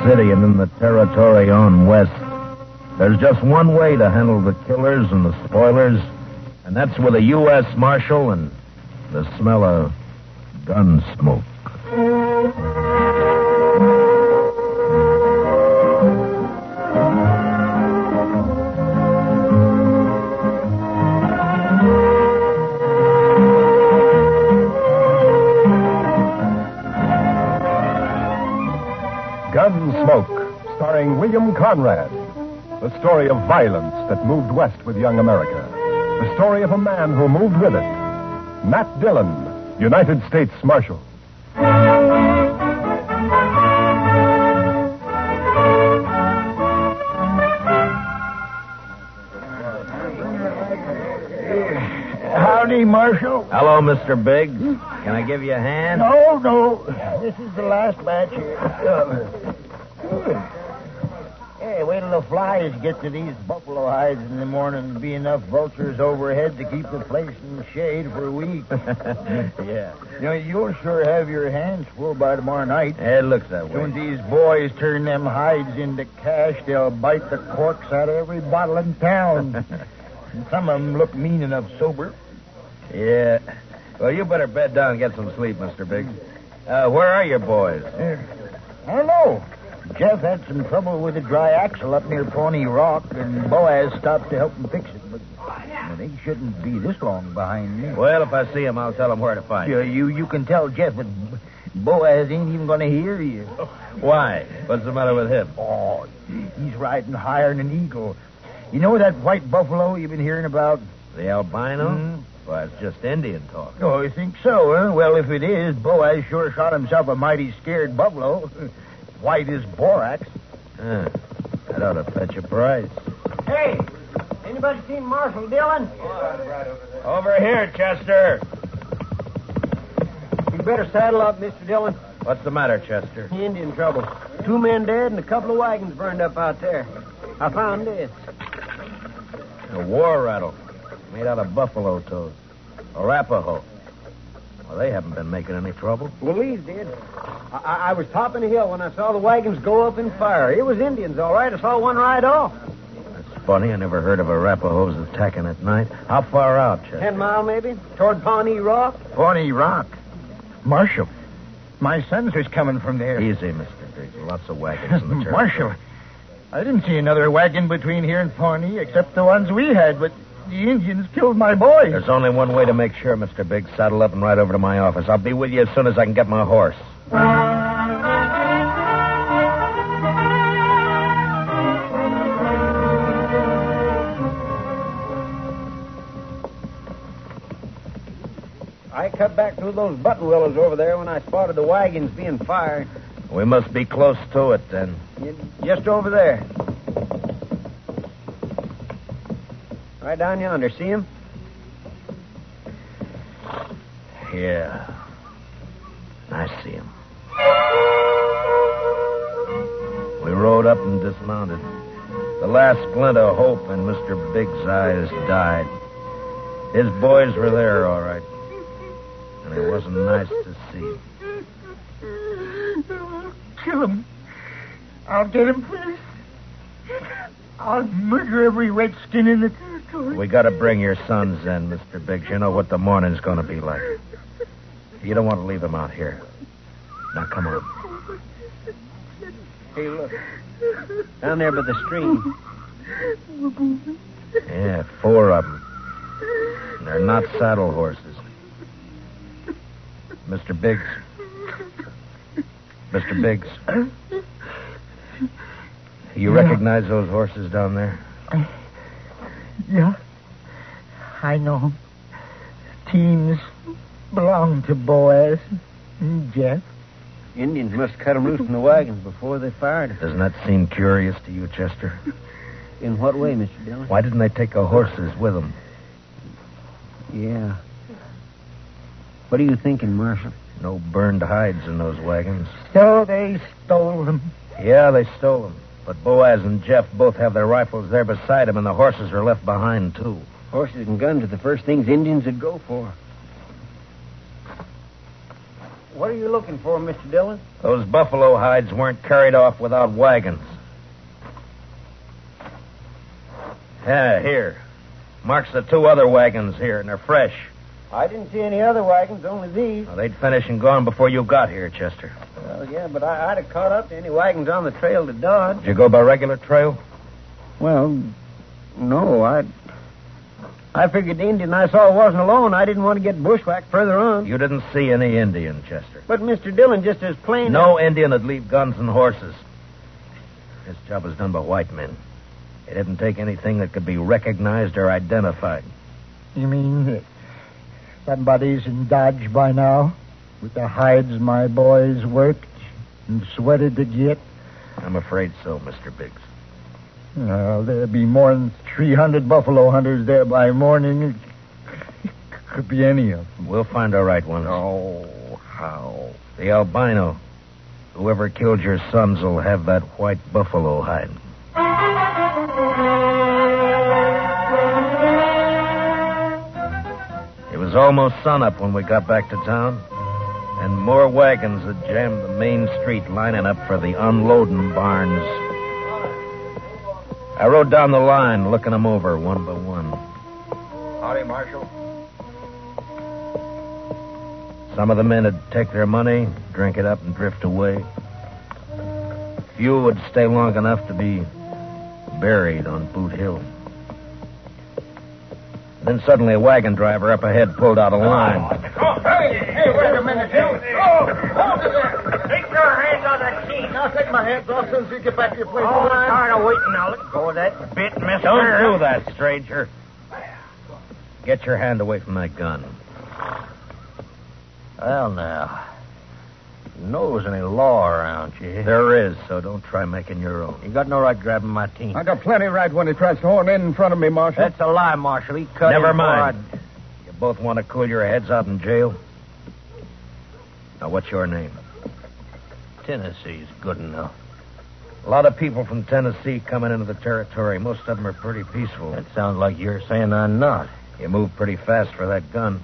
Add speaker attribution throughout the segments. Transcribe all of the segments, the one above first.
Speaker 1: city and in the territory on west, there's just one way to handle the killers and the spoilers, and that's with a U.S. Marshal and the smell of gun smoke.
Speaker 2: Gunsmoke, starring William Conrad. The story of violence that moved west with young America. The story of a man who moved with it. Matt Dillon, United States Marshal.
Speaker 3: Howdy, Marshal.
Speaker 1: Hello, Mr. Biggs. Can I give you a hand?
Speaker 3: No. This is the last batch here. Hey, wait till the flies get to these buffalo hides in the morning and be enough vultures overhead to keep the place in the shade for a week.
Speaker 1: Yeah.
Speaker 3: You know, you'll sure have your hands full by tomorrow night.
Speaker 1: It looks that way.
Speaker 3: When these boys turn them hides into cash, they'll bite the corks out of every bottle in town. And some of them look mean enough sober.
Speaker 1: Yeah. Well, you better bed down and get some sleep, Mr. Biggs. Where are your boys?
Speaker 3: I don't know. Jeff had some trouble with a dry axle up near Pawnee Rock, and Boaz stopped to help him fix it. But they shouldn't be this long behind me.
Speaker 1: Well, if I see him, I'll tell him where to find you.
Speaker 3: You can tell Jeff, but Boaz ain't even going to hear you.
Speaker 1: Why? What's the matter with him?
Speaker 3: Oh, he's riding higher than an eagle. You know that white buffalo you've been hearing about?
Speaker 1: The albino? Mm-hmm. Well, it's just Indian talk.
Speaker 3: Oh, you think so, huh? Well, if it is, Boaz sure shot himself a mighty scared buffalo. White as borax.
Speaker 1: That ought to fetch a price.
Speaker 4: Hey, anybody seen Marshal Dillon?
Speaker 1: Over here, Chester.
Speaker 4: You better saddle up, Mr. Dillon.
Speaker 1: What's the matter, Chester?
Speaker 4: Indian trouble. 2 men dead and a couple of wagons burned up out there. I found this.
Speaker 1: A war rattle made out of buffalo toes. Arapaho. Well, they haven't been making any trouble.
Speaker 4: Well, these did. I was topping a hill when I saw the wagons go up in fire. It was Indians, all right. I saw one ride off.
Speaker 1: That's funny. I never heard of Arapahos attacking at night. How far out, Chester?
Speaker 4: 10 mile, maybe, toward Pawnee Rock.
Speaker 3: Pawnee Rock? Marshal, my sons was coming from there.
Speaker 1: Easy, Mr. Biggs. Lots of wagons in the territory.
Speaker 3: Marshal, I didn't see another wagon between here and Pawnee except the ones we had, but the Indians killed my boys.
Speaker 1: There's only one way to make sure, Mr. Biggs. Saddle up and ride over to my office. I'll be with you as soon as I can get my horse.
Speaker 4: I cut back through those button willows over there when I spotted the wagons being fired.
Speaker 1: We must be close to it, then.
Speaker 4: Just over there. Right down yonder. See him?
Speaker 1: Yeah. I see him. We rode up and dismounted. The last glint of hope in Mr. Biggs' eyes died. His boys were there, all right. And it wasn't nice to see.
Speaker 3: Kill him. I'll get him first. I'll murder every redskin in the territory.
Speaker 1: We got to bring your sons in, Mr. Biggs. You know what the morning's going to be like. You don't want to leave them out here. Now, come on.
Speaker 4: Hey, look. Down there by the stream.
Speaker 1: Yeah, 4 of them. And they're not saddle horses. Mr. Biggs. Mr. Biggs. You recognize those horses down there?
Speaker 3: Yeah. I know them. Teams belong to Boaz and Jeff.
Speaker 4: Indians must cut them loose from the wagons before they fired.
Speaker 1: Doesn't that seem curious to you, Chester?
Speaker 4: In what way, Mr. Dillon?
Speaker 1: Why didn't they take the horses with them?
Speaker 4: Yeah. What are you thinking, Marshal?
Speaker 1: No burned hides in those wagons.
Speaker 3: So they stole them.
Speaker 1: Yeah, they stole them. But Boaz and Jeff both have their rifles there beside them, and the horses are left behind, too.
Speaker 4: Horses and guns are the first things Indians would go for. What are you looking for, Mr. Dillon?
Speaker 1: Those buffalo hides weren't carried off without wagons. Yeah, here. Marks the 2 other wagons here, and they're fresh.
Speaker 4: I didn't see any other wagons, only these.
Speaker 1: Well, they'd finished and gone before you got here, Chester.
Speaker 4: Well, yeah, but I'd have caught up to any wagons on the trail to Dodge.
Speaker 1: Did you go by regular trail?
Speaker 4: Well, no, I figured the Indian I saw wasn't alone. I didn't want to get bushwhacked further on.
Speaker 1: You didn't see any Indian, Chester.
Speaker 4: But Mr. Dillon, just as plain...
Speaker 1: No Indian would leave guns and horses. This job was done by white men. They didn't take anything that could be recognized or identified.
Speaker 3: You mean somebody's in Dodge by now? With the hides my boys worked and sweated to get?
Speaker 1: I'm afraid so, Mr. Biggs.
Speaker 3: Well, there'll be more than 300 buffalo hunters there by morning. It could be any of them.
Speaker 1: We'll find our right ones.
Speaker 3: Oh, how?
Speaker 1: The albino. Whoever killed your sons will have that white buffalo hide. It was almost sunup when we got back to town, and more wagons had jammed the main street lining up for the unloading barns. I rode down the line, looking them over one by one.
Speaker 5: Howdy, Marshal.
Speaker 1: Some of the men would take their money, drink it up, and drift away. Few would stay long enough to be buried on Boot Hill. Then suddenly a wagon driver up ahead pulled out a line.
Speaker 5: Oh, hey, wait a minute. Oh, hold it there. Take your hands on that key.
Speaker 3: I'll take my hands off as soon as you get back to your place.
Speaker 5: Oh, I'm tired of waiting. Now, let go of that bit, mister.
Speaker 1: Don't do that, stranger. Get your hand away from that gun.
Speaker 5: Well, now, you know there's any law around you.
Speaker 1: There is, so don't try making your own.
Speaker 5: You got no right grabbing my team.
Speaker 3: I got plenty right when he tries to horn in front of me, Marshal.
Speaker 5: That's a lie, Marshal. He cut
Speaker 1: Never
Speaker 5: in
Speaker 1: mind. You both want to cool your heads out in jail? Now, what's your name?
Speaker 5: Tennessee's good enough.
Speaker 1: A lot of people from Tennessee coming into the territory. Most of them are pretty peaceful.
Speaker 5: That sounds like you're saying I'm not.
Speaker 1: You move pretty fast for that gun.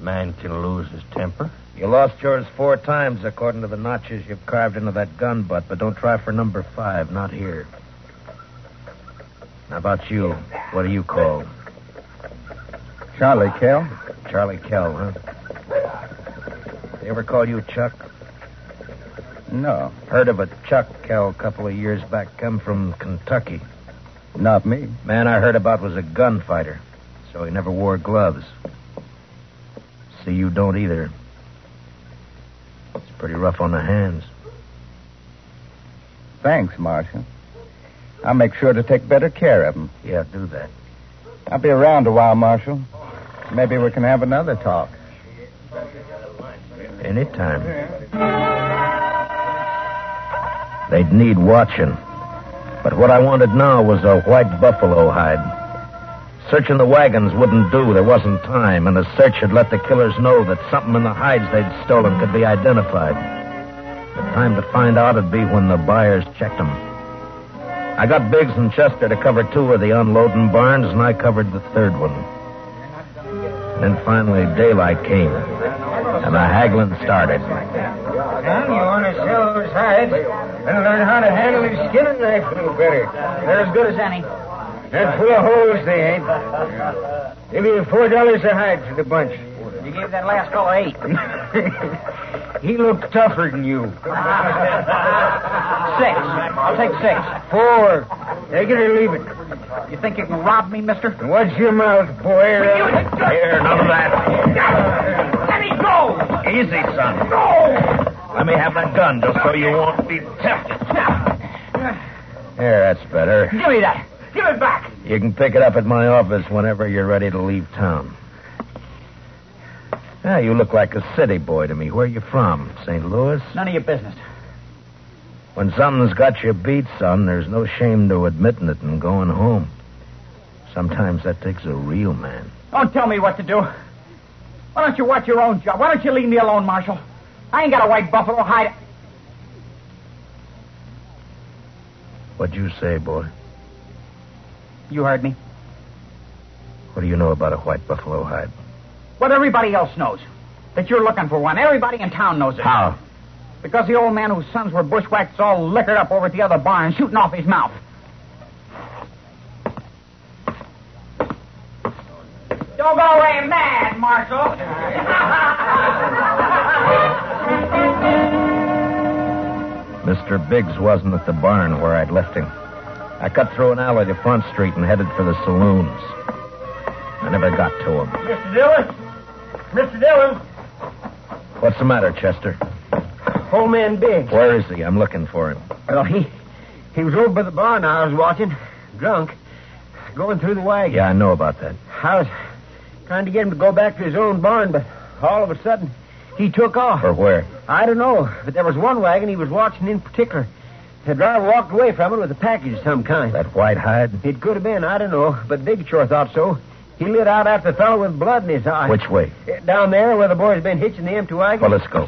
Speaker 5: Man can lose his temper.
Speaker 1: You lost yours 4 times, according to the notches you've carved into that gun butt, but don't try for number 5, not here. How about you? What do you call?
Speaker 3: Charlie Kell.
Speaker 1: Charlie Kell, huh? They ever call you Chuck?
Speaker 3: No,
Speaker 1: Heard of a Chuck Kell a couple of years back, come from Kentucky.
Speaker 3: not me.
Speaker 1: Man I heard about was a gunfighter, so he never wore gloves. See, you don't either. It's pretty rough on the hands.
Speaker 3: Thanks, Marshal. I'll make sure to take better care of him.
Speaker 1: Yeah, do that.
Speaker 3: I'll be around a while, Marshal. Maybe we can have another talk.
Speaker 1: Anytime. They'd need watching. But what I wanted now was a white buffalo hide. Searching the wagons wouldn't do. There wasn't time, and a search had let the killers know that something in the hides they'd stolen could be identified. The time to find out would be when the buyers checked them. I got Biggs and Chester to cover 2 of the unloading barns, and I covered the 3rd one. Then finally daylight came, and the haggling started.
Speaker 5: Now, you want to sell those hides and learn how to handle your skinning knife a little better.
Speaker 6: They're as good as any.
Speaker 5: They're full of holes, they ain't. Give you $4 a hide for the bunch.
Speaker 6: You gave that last fellow 8.
Speaker 5: He looked tougher than you.
Speaker 6: 6. I'll take 6.
Speaker 5: 4. Take it or leave it.
Speaker 6: You think you can rob me, mister?
Speaker 5: And watch your mouth, boy.
Speaker 1: Here, none of that.
Speaker 6: Let me go!
Speaker 1: Easy, son.
Speaker 6: Go!
Speaker 1: Let me have that gun just so you won't be tempted. Here, that's better.
Speaker 6: Give me that. Give it back.
Speaker 1: You can pick it up at my office whenever you're ready to leave town. Yeah, you look like a city boy to me. Where are you from? St. Louis?
Speaker 6: None of your business.
Speaker 1: When something's got you beat, son, there's no shame to admitting it and going home. Sometimes that takes a real man.
Speaker 6: Don't tell me what to do. Why don't you watch your own job? Why don't you leave me alone, Marshal? I ain't got a white buffalo hide.
Speaker 1: What'd you say, boy?
Speaker 6: You heard me.
Speaker 1: What do you know about a white buffalo hide?
Speaker 6: What everybody else knows. that you're looking for one. Everybody in town knows it.
Speaker 1: How?
Speaker 6: Because the old man whose sons were bushwhacked is all liquored up over at the other barn, shooting off his mouth. Don't go away mad, Marshal.
Speaker 1: Mr. Biggs wasn't at the barn where I'd left him. I cut through an alley to Front Street and headed for the saloons. I never got to him.
Speaker 5: Mr. Dillon? Mr. Dillon?
Speaker 1: What's the matter, Chester?
Speaker 4: Old man Biggs.
Speaker 1: Where is he? I'm looking for him.
Speaker 4: Well, he was over by the barn I was watching, drunk, going through the wagon.
Speaker 1: Yeah, I know about that.
Speaker 4: I was trying to get him to go back to his own barn, but all of a sudden, he took off.
Speaker 1: For where?
Speaker 4: I don't know, but there was one wagon he was watching in particular. The driver walked away from it with a package of some kind.
Speaker 1: That white hide?
Speaker 4: It could have been, I don't know, but Big sure thought so. He lit out after the fellow with blood in his eye.
Speaker 1: Which way?
Speaker 4: Down there where the boy's been hitching the empty wagon.
Speaker 1: Well, let's go.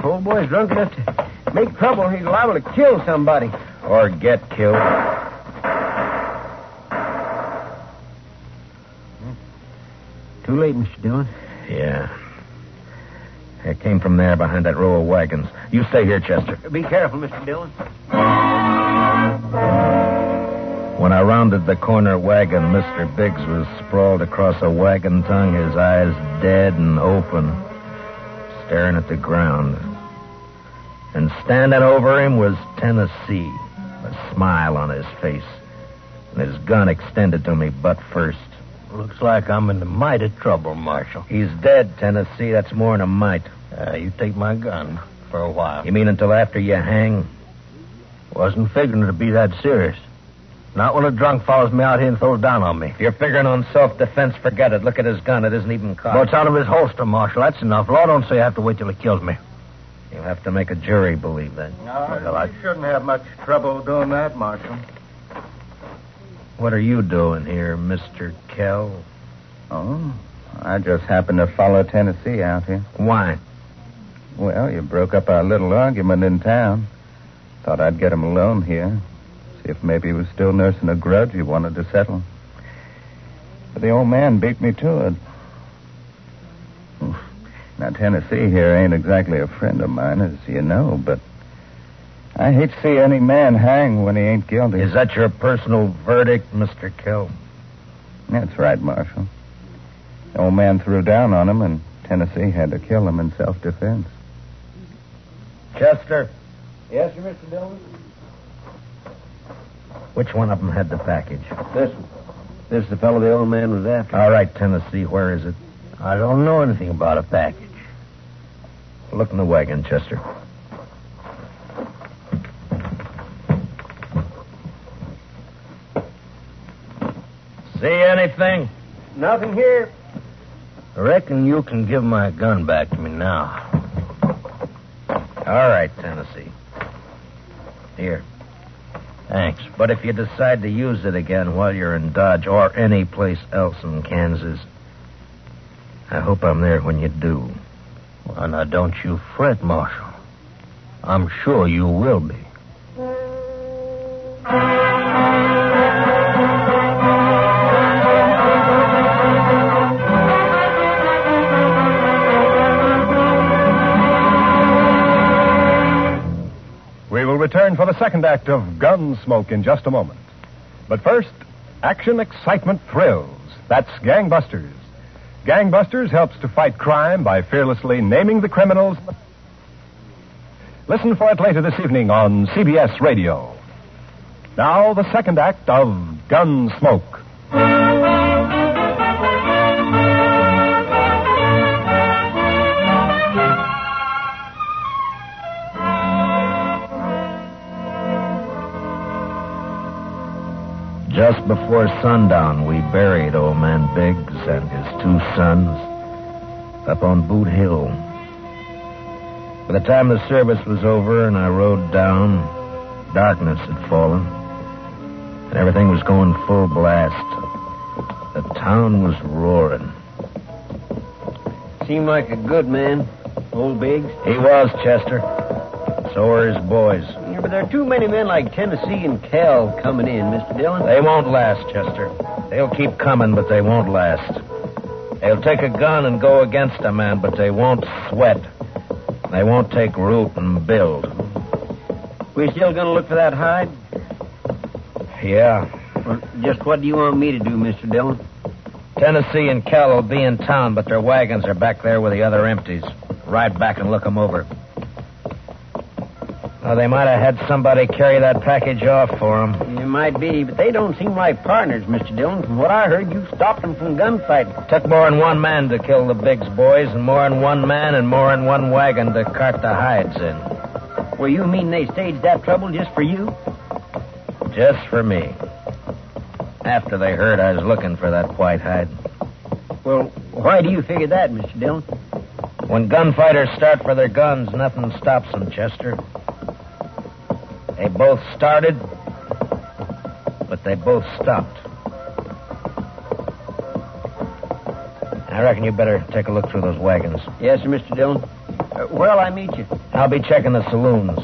Speaker 4: Old boy's drunk enough to make trouble. He's liable to kill somebody.
Speaker 1: Or get killed.
Speaker 4: Too late, Mr. Dillon.
Speaker 1: Yeah. It came from there behind that row of wagons. You stay here, Chester.
Speaker 4: Be careful, Mr. Dillon.
Speaker 1: When I rounded the corner wagon, Mr. Biggs was sprawled across a wagon tongue, his eyes dead and open, staring at the ground. And standing over him was Tennessee, a smile on his face, and his gun extended to me butt first.
Speaker 7: Looks like I'm in the mighty trouble, Marshal.
Speaker 1: He's dead, Tennessee. That's more than a mite.
Speaker 7: You take my gun for a while.
Speaker 1: You mean until after you hang?
Speaker 7: Wasn't figuring it'd be that serious. Not when a drunk follows me out here and throws down on me.
Speaker 1: If you're figuring on self-defense, forget it. Look at his gun. It isn't even cocked.
Speaker 7: Well, it's out of his holster, Marshal. That's enough. Law don't say I have to wait till he kills me.
Speaker 1: You'll have to make a jury believe that.
Speaker 5: No, you shouldn't have much trouble doing that, Marshal.
Speaker 1: What are you doing here, Mr. Kell?
Speaker 3: Oh, I just happened to follow Tennessee out here.
Speaker 1: Why?
Speaker 3: Well, you broke up our little argument in town. Thought I'd get him alone here. See if maybe he was still nursing a grudge he wanted to settle. But the old man beat me to it. Now, Tennessee here ain't exactly a friend of mine, as you know, but I hate to see any man hang when he ain't guilty.
Speaker 1: Is that your personal verdict, Mr. Kell?
Speaker 3: That's right, Marshal. The old man threw down on him, and Tennessee had to kill him in self-defense.
Speaker 1: Chester,
Speaker 4: Yes, sir, Mr. Dillon?
Speaker 1: which one of them had the package?
Speaker 4: This one. This is the fellow the old man was after.
Speaker 1: All right, Tennessee, where is it?
Speaker 7: I don't know anything about a package.
Speaker 1: Look in the wagon, Chester. See anything?
Speaker 4: Nothing here.
Speaker 7: I reckon you can give my gun back to me now.
Speaker 1: All right, Tennessee. Here.
Speaker 7: Thanks.
Speaker 1: But if you decide to use it again while you're in Dodge or any place else in Kansas, I hope I'm there when you do.
Speaker 7: Well, now, don't you fret, Marshal. I'm sure you will be.
Speaker 2: We will return for the second act of Gunsmoke in just a moment. But first, action, excitement, thrills. That's Gangbusters. Gangbusters helps to fight crime by fearlessly naming the criminals. Listen for it later this evening on CBS Radio. Now, the second act of Gunsmoke.
Speaker 1: Just before sundown, we buried old man Biggs and his two sons up on Boot Hill. By the time the service was over and I rode down, darkness had fallen, and everything was going full blast. The town was roaring.
Speaker 4: Seemed like a good man, old Biggs.
Speaker 1: He was, Chester. So were his boys.
Speaker 4: Yeah, but there are too many men like Tennessee and Kell coming in, Mr. Dillon.
Speaker 1: They won't last, Chester. They'll keep coming, but they won't last. They'll take a gun and go against a man, but they won't sweat. They won't take root and build.
Speaker 4: We still gonna look for that hide?
Speaker 1: Yeah.
Speaker 4: Well, just what do you want me to do, Mr. Dillon?
Speaker 1: Tennessee and Kell will be in town, but their wagons are back there with the other empties. Ride back and look them over. Oh, they might have had somebody carry that package off for them.
Speaker 4: It might be, but they don't seem like partners, Mr. Dillon. From what I heard, you stopped them from gunfighting.
Speaker 1: Took more than one man to kill the Biggs boys, and more than one man and more than one wagon to cart the hides in.
Speaker 4: Well, you mean they staged that trouble just for you?
Speaker 1: Just for me. After they heard I was looking for that white hide.
Speaker 4: Well, why do you figure that, Mr. Dillon?
Speaker 1: When gunfighters start for their guns, nothing stops them, Chester. They both started, but they both stopped. I reckon you better take a look through those wagons.
Speaker 4: Yes, sir, Mr. Dillon. Where'll I meet you?
Speaker 1: I'll be checking the saloons.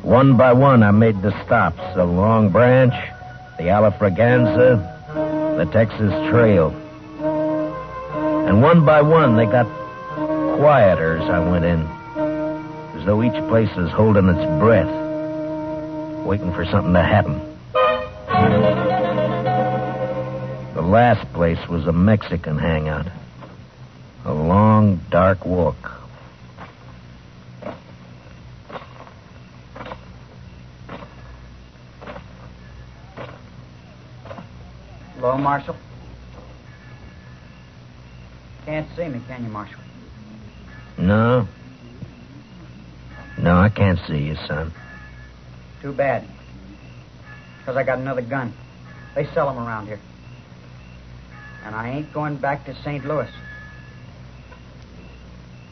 Speaker 1: One by one, I made the stops. The Long Branch, the Alafraganza, the Texas Trail. And one by one, they got quieter as I went in. As though each place was holding its breath, waiting for something to happen. The last place was a Mexican hangout. A long, dark walk.
Speaker 6: Hello, Marshal? Can't see me, can you, Marshal?
Speaker 1: No. No, I can't see you, son.
Speaker 6: Too bad. Because I got another gun. They sell them around here. And I ain't going back to St. Louis.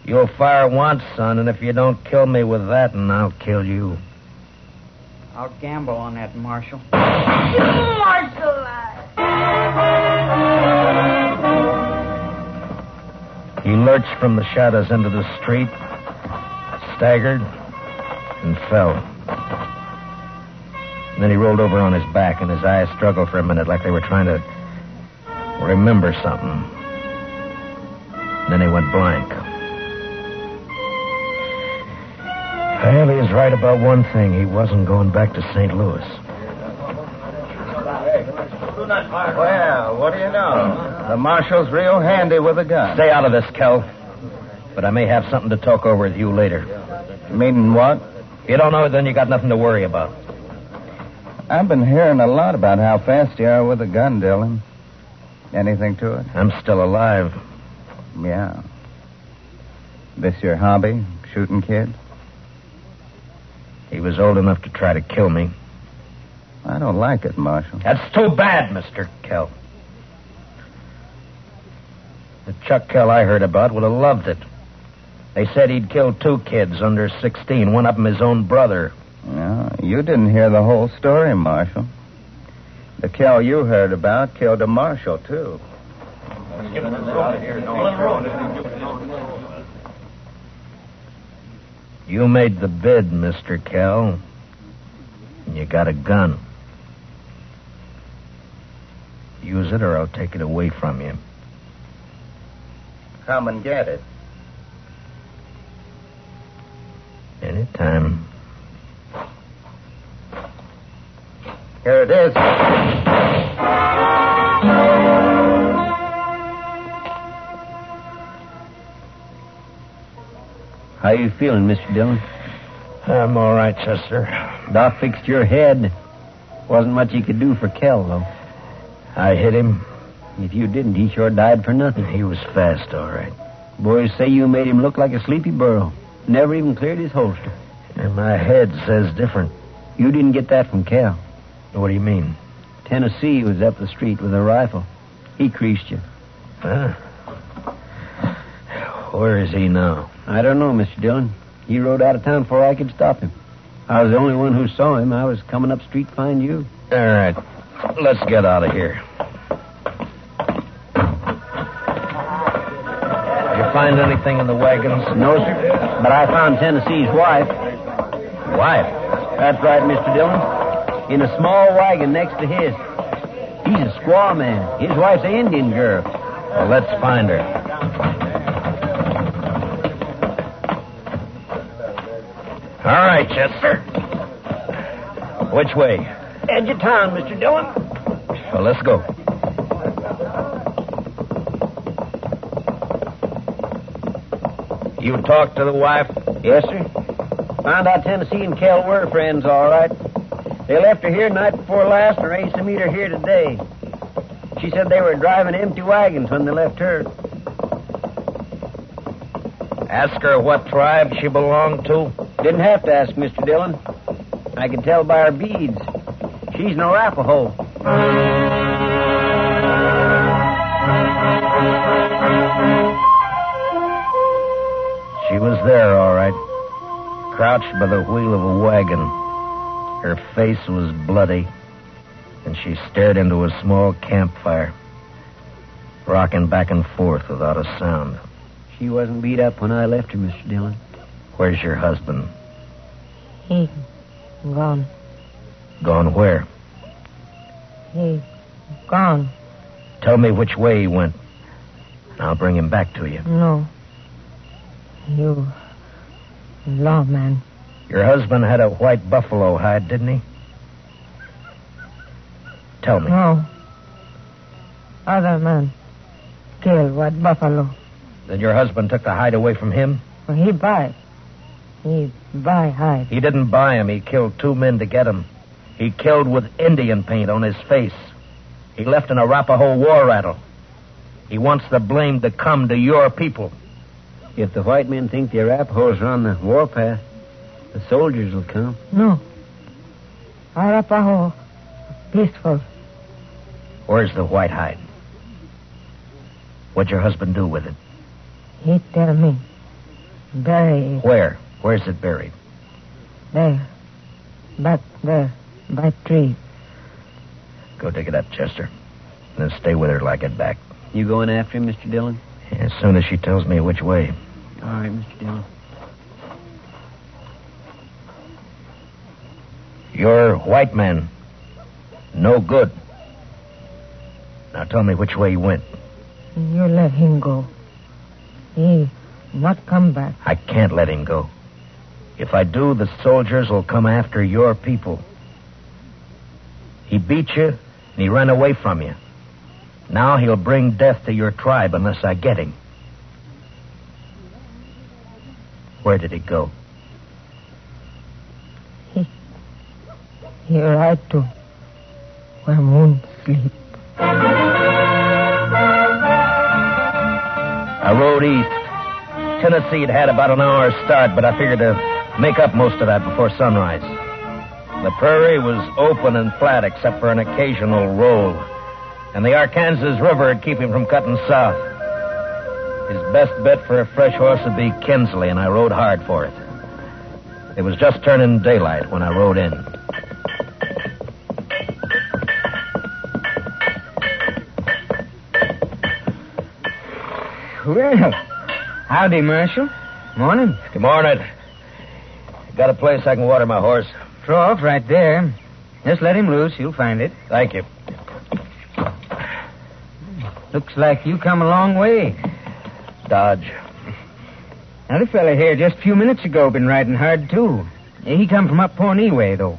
Speaker 1: You'll fire once, son, and if you don't kill me with that, and I'll kill you.
Speaker 6: I'll gamble on that, Marshal.
Speaker 8: Marshal!
Speaker 1: He lurched from the shadows into the street, staggered, and fell. And then he rolled over on his back, and his eyes struggled for a minute like they were trying to remember something. And then he went blank. Well, he was right about one thing. He wasn't going back to St. Louis.
Speaker 3: Well, what do you know? The marshal's real handy with a gun.
Speaker 1: Stay out of this, Kell. But I may have something to talk over with you later.
Speaker 3: Meaning what?
Speaker 1: If you don't know it, then you got nothing to worry about.
Speaker 3: I've been hearing a lot about how fast you are with a gun, Dillon. Anything to it?
Speaker 1: I'm still alive.
Speaker 3: Yeah. This your hobby, shooting kids?
Speaker 1: He was old enough to try to kill me.
Speaker 3: I don't like it, Marshal.
Speaker 1: That's too bad, Mr. Kell. The Chuck Kell I heard about would have loved it. They said he'd killed 2 kids under 16, one of them his own brother.
Speaker 3: No, you didn't hear the whole story, Marshal. The Kell you heard about killed a marshal, too.
Speaker 1: You made the bid, Mr. Kell. And you got a gun. Use it or I'll take it away from you.
Speaker 3: Come and get it.
Speaker 1: Anytime.
Speaker 3: Here it is.
Speaker 4: How you feeling, Mr. Dillon?
Speaker 1: I'm all right, Chester.
Speaker 4: Doc fixed your head. Wasn't much he could do for Kell, though.
Speaker 1: I hit him.
Speaker 4: If you didn't, he sure died for nothing.
Speaker 1: He was fast, all right.
Speaker 4: Boys say you made him look like a sleepy burro. Never even cleared his holster.
Speaker 1: And my head says different.
Speaker 4: You didn't get that from Kell.
Speaker 1: What do you mean?
Speaker 4: Tennessee was up the street with a rifle. He creased you.
Speaker 1: Huh? Where is he now?
Speaker 4: I don't know, Mr. Dillon. He rode out of town before I could stop him. I was the only one who saw him. I was coming up street to find you.
Speaker 1: All right. Let's get out of here. Did you find anything in the wagons?
Speaker 4: No, sir. But I found Tennessee's wife.
Speaker 1: Wife?
Speaker 4: That's right, Mr. Dillon. In a small wagon next to his. He's a squaw man. His wife's an Indian girl.
Speaker 1: Well, let's find her. All right, Chester. Which way?
Speaker 4: Edge of town, Mr. Dillon.
Speaker 1: Well, let's go. You talked to the wife?
Speaker 4: Yes, sir. Found out Tennessee and Kell were friends, all right. They left her here night before last and arranged to meet her here today. She said they were driving empty wagons when they left her.
Speaker 1: Ask her what tribe she belonged to?
Speaker 4: Didn't have to ask, Mr. Dillon. I could tell by her beads. She's an Arapaho.
Speaker 1: She was there, all right. Crouched by the wheel of a wagon. Her face was bloody, and she stared into a small campfire, rocking back and forth without a sound.
Speaker 4: She wasn't beat up when I left her, Mr. Dillon.
Speaker 1: Where's your husband?
Speaker 9: He gone.
Speaker 1: Gone where?
Speaker 9: He gone.
Speaker 1: Tell me which way he went, and I'll bring him back to you.
Speaker 9: No. You lawman.
Speaker 1: Your husband had a white buffalo hide, didn't he? Tell me.
Speaker 9: No. Other man killed white buffalo.
Speaker 1: Then your husband took the hide away from him?
Speaker 9: Well, he buy. He buy hide.
Speaker 1: He didn't buy him. He killed 2 men to get him. He killed with Indian paint on his face. He left an Arapaho war rattle. He wants the blame to come to your people.
Speaker 4: If the white men think the Arapahoes are on the warpath, the soldiers will come.
Speaker 9: No. Arapaho peaceful.
Speaker 1: Where's the white hide? What'd your husband do with it?
Speaker 9: He tell me. Bury it.
Speaker 1: Where? Where's it buried?
Speaker 9: There. Back there. By tree.
Speaker 1: Go dig it up, Chester. And then stay with her till I get back.
Speaker 4: You going after him, Mr. Dillon?
Speaker 1: As soon as she tells me which way.
Speaker 4: All right, Mr. Dillon.
Speaker 1: You're white man. No good. Now tell me which way he went.
Speaker 9: You let him go. He not come back.
Speaker 1: I can't let him go. If I do, the soldiers will come after your people. He beat you, and he ran away from you. Now he'll bring death to your tribe unless I get him. Where did he go?
Speaker 9: He ride to where moon sleep.
Speaker 1: I rode east. Tennessee had about an hour's start, but I figured to make up most of that before sunrise. The prairie was open and flat except for an occasional roll, and the Arkansas River would keep him from cutting south. His best bet for a fresh horse would be Kinsley, and I rode hard for it. It was just turning daylight when I rode in.
Speaker 5: Well, howdy, Marshal. Morning.
Speaker 1: Good morning. Got a place I can water my horse?
Speaker 5: Throw off right there. Just let him loose. You'll find it.
Speaker 1: Thank you.
Speaker 5: Looks like you come a long way.
Speaker 1: Dodge.
Speaker 5: Another fella here just a few minutes ago been riding hard, too. He come from up Pawnee way, though.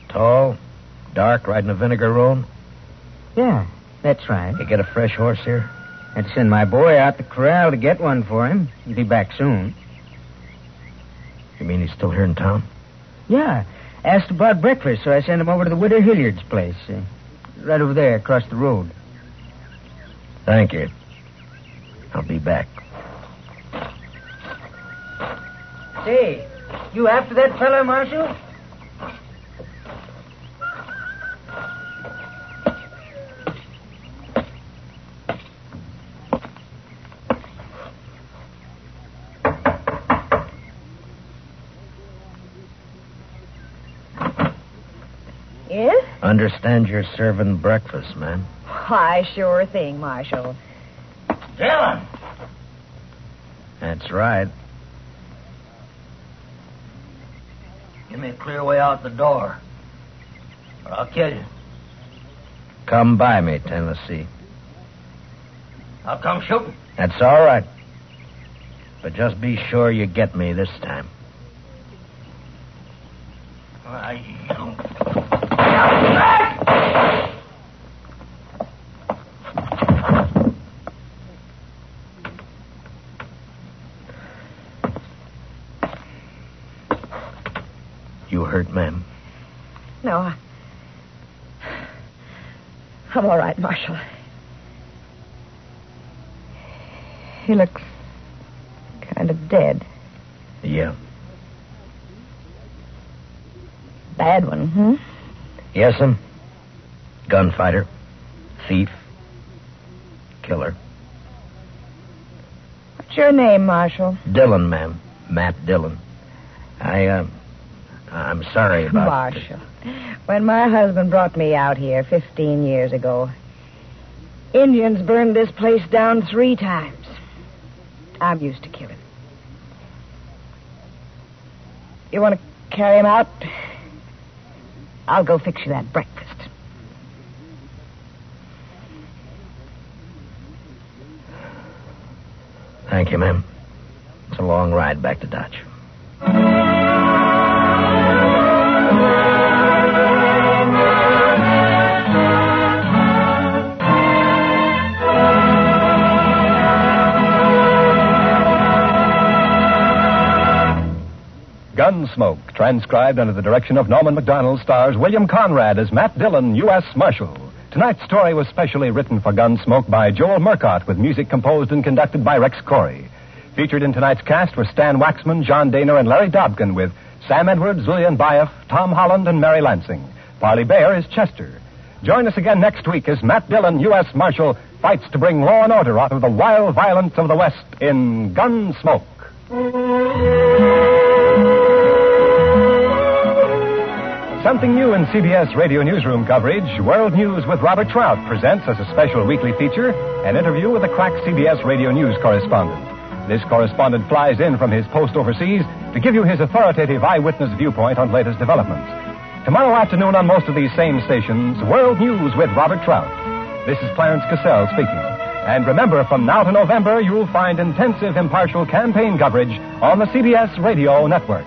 Speaker 1: Tall, dark, riding a vinegar roan?
Speaker 5: Yeah, that's right.
Speaker 1: You get a fresh horse here?
Speaker 5: I'd send my boy out the corral to get one for him. He'll be back soon.
Speaker 1: You mean he's still here in town?
Speaker 5: Yeah. Asked about breakfast, so I sent him over to the widow Hilliard's place. Right over there, across the road.
Speaker 1: Thank you. I'll be back.
Speaker 5: Say, you after that fella, Marshal?
Speaker 10: Yes?
Speaker 1: Understand you're serving breakfast, ma'am.
Speaker 10: Why, sure thing, Marshal.
Speaker 5: Dillon!
Speaker 1: That's right.
Speaker 7: Give me a clear way out the door, or I'll kill you.
Speaker 1: Come by me, Tennessee.
Speaker 7: I'll come shooting.
Speaker 1: That's all right. But just be sure you get me this time. You hurt, ma'am?
Speaker 10: No, I'm all right, Marshal. He looks kind of dead.
Speaker 1: Yeah.
Speaker 10: Bad one,
Speaker 1: Yes'm. Gunfighter. Thief. Killer.
Speaker 10: What's your name, Marshal?
Speaker 1: Dillon, ma'am. Matt Dillon. I'm sorry about...
Speaker 10: Marshal. When my husband brought me out here 15 years ago, Indians burned this place down 3 times. I'm used to killing. You want to carry him out? I'll go fix you that breakfast.
Speaker 1: Thank you, ma'am. It's a long ride back to Dodge.
Speaker 2: Gunsmoke, transcribed under the direction of Norman Macdonnell, stars William Conrad as Matt Dillon, U.S. Marshal. Tonight's story was specially written for Gunsmoke by Joel Murcott, with music composed and conducted by Rex Corey. Featured in tonight's cast were Stan Waxman, John Dehner, and Larry Dobkin, with Sam Edwards, Lillian Buyeff, Tom Holland, and Mary Lansing. Parley Baer is Chester. Join us again next week as Matt Dillon, U.S. Marshal, fights to bring law and order out of the wild violence of the West in Gunsmoke. Something new in CBS Radio Newsroom coverage, World News with Robert Trout presents as a special weekly feature an interview with a crack CBS Radio News correspondent. This correspondent flies in from his post overseas to give you his authoritative eyewitness viewpoint on latest developments. Tomorrow afternoon on most of these same stations, World News with Robert Trout. This is Clarence Cassell speaking. And remember, from now to November, you'll find intensive, impartial campaign coverage on the CBS Radio Network.